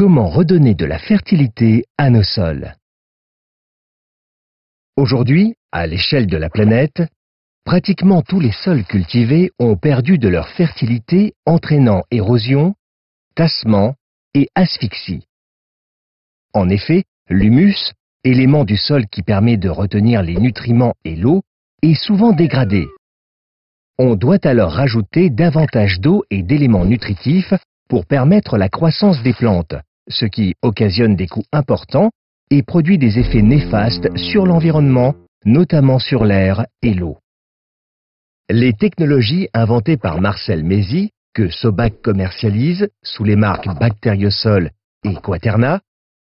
Comment redonner de la fertilité à nos sols? Aujourd'hui, à l'échelle de la planète, pratiquement tous les sols cultivés ont perdu de leur fertilité, entraînant érosion, tassement et asphyxie. En effet, l'humus, élément du sol qui permet de retenir les nutriments et l'eau, est souvent dégradé. On doit alors rajouter davantage d'eau et d'éléments nutritifs pour permettre la croissance des plantes, ce qui occasionne des coûts importants et produit des effets néfastes sur l'environnement, notamment sur l'air et l'eau. Les technologies inventées par Marcel Mézy, que Sobac commercialise sous les marques Bacteriosol et Quaterna,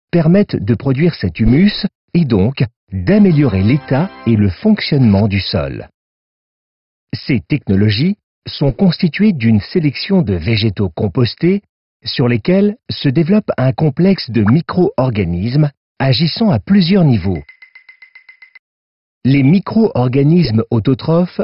permettent de produire cet humus et donc d'améliorer l'état et le fonctionnement du sol. Ces technologies sont constituées d'une sélection de végétaux compostés sur lesquels se développe un complexe de micro-organismes agissant à plusieurs niveaux. Les micro-organismes autotrophes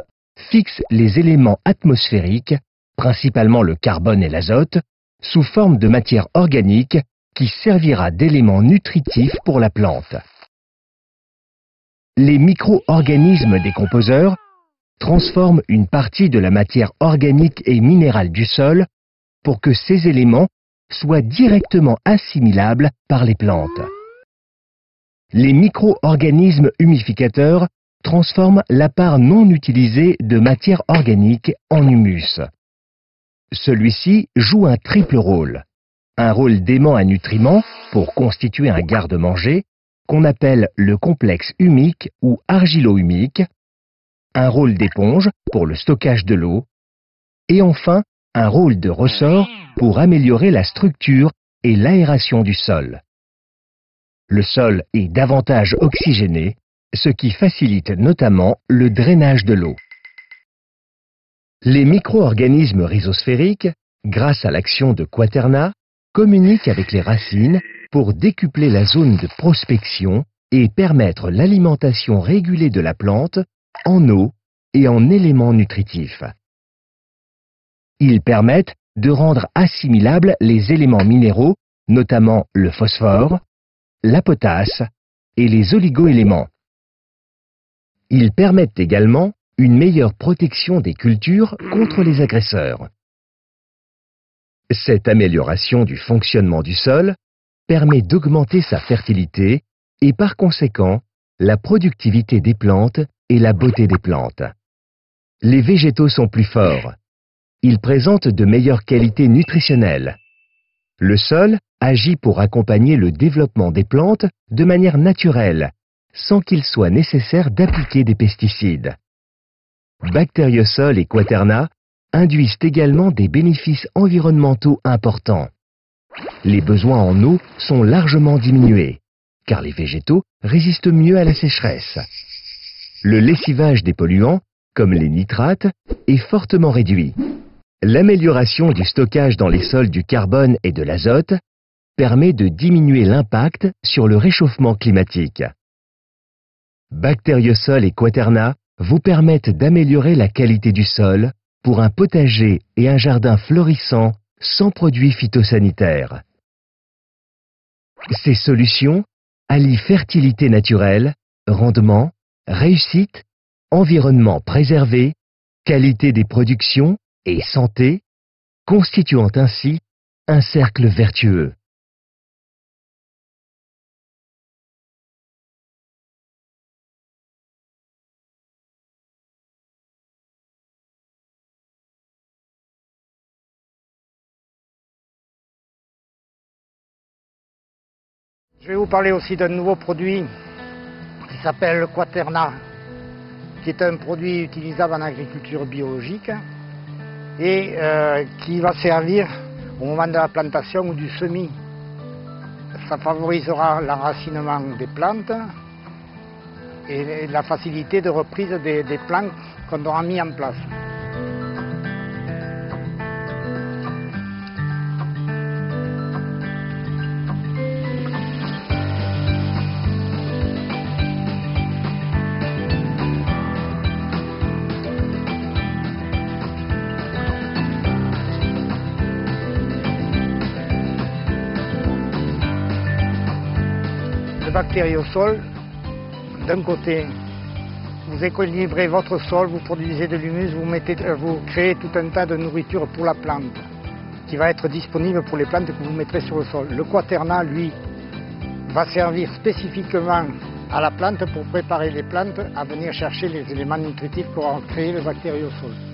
fixent les éléments atmosphériques, principalement le carbone et l'azote, sous forme de matière organique qui servira d'élément nutritif pour la plante. Les micro-organismes décomposeurs transforment une partie de la matière organique et minérale du sol pour que ces éléments soient directement assimilables par les plantes. Les micro-organismes humificateurs transforment la part non utilisée de matière organique en humus. Celui-ci joue un triple rôle. Un rôle d'aimant à nutriments pour constituer un garde-manger qu'on appelle le complexe humique ou argilo-humique, un rôle d'éponge pour le stockage de l'eau, et enfin un rôle de ressort pour améliorer la structure et l'aération du sol. Le sol est davantage oxygéné, ce qui facilite notamment le drainage de l'eau. Les micro-organismes rhizosphériques, grâce à l'action de Quaterna, communiquent avec les racines pour décupler la zone de prospection et permettre l'alimentation régulée de la plante en eau et en éléments nutritifs. Ils permettent de rendre assimilables les éléments minéraux, notamment le phosphore, la potasse et les oligoéléments. Ils permettent également une meilleure protection des cultures contre les agresseurs. Cette amélioration du fonctionnement du sol permet d'augmenter sa fertilité et par conséquent la productivité des plantes et la beauté des plantes. Les végétaux sont plus forts. Ils présentent de meilleures qualités nutritionnelles. Le sol agit pour accompagner le développement des plantes de manière naturelle, sans qu'il soit nécessaire d'appliquer des pesticides. Bacteriosol et Quaterna induisent également des bénéfices environnementaux importants. Les besoins en eau sont largement diminués, car les végétaux résistent mieux à la sécheresse. Le lessivage des polluants, comme les nitrates, est fortement réduit. L'amélioration du stockage dans les sols du carbone et de l'azote permet de diminuer l'impact sur le réchauffement climatique. Bacteriosol et Quaterna vous permettent d'améliorer la qualité du sol pour un potager et un jardin florissant sans produits phytosanitaires. Ces solutions allient fertilité naturelle, rendement, réussite, environnement préservé, qualité des productions et santé, constituant ainsi un cercle vertueux. Je vais vous parler aussi d'un nouveau produit qui s'appelle le Quaterna, qui est un produit utilisable en agriculture biologique et qui va servir au moment de la plantation ou du semis. Ça favorisera l'enracinement des plantes et la facilité de reprise des plants qu'on aura mis en place. bactéries au sol, d'un côté, vous équilibrez votre sol, vous produisez de l'humus, vous créez tout un tas de nourriture pour la plante qui va être disponible pour les plantes que vous mettrez sur le sol. Le quaterna, lui, va servir spécifiquement à la plante pour préparer les plantes à venir chercher les éléments nutritifs pour en créer les bactéries au sol.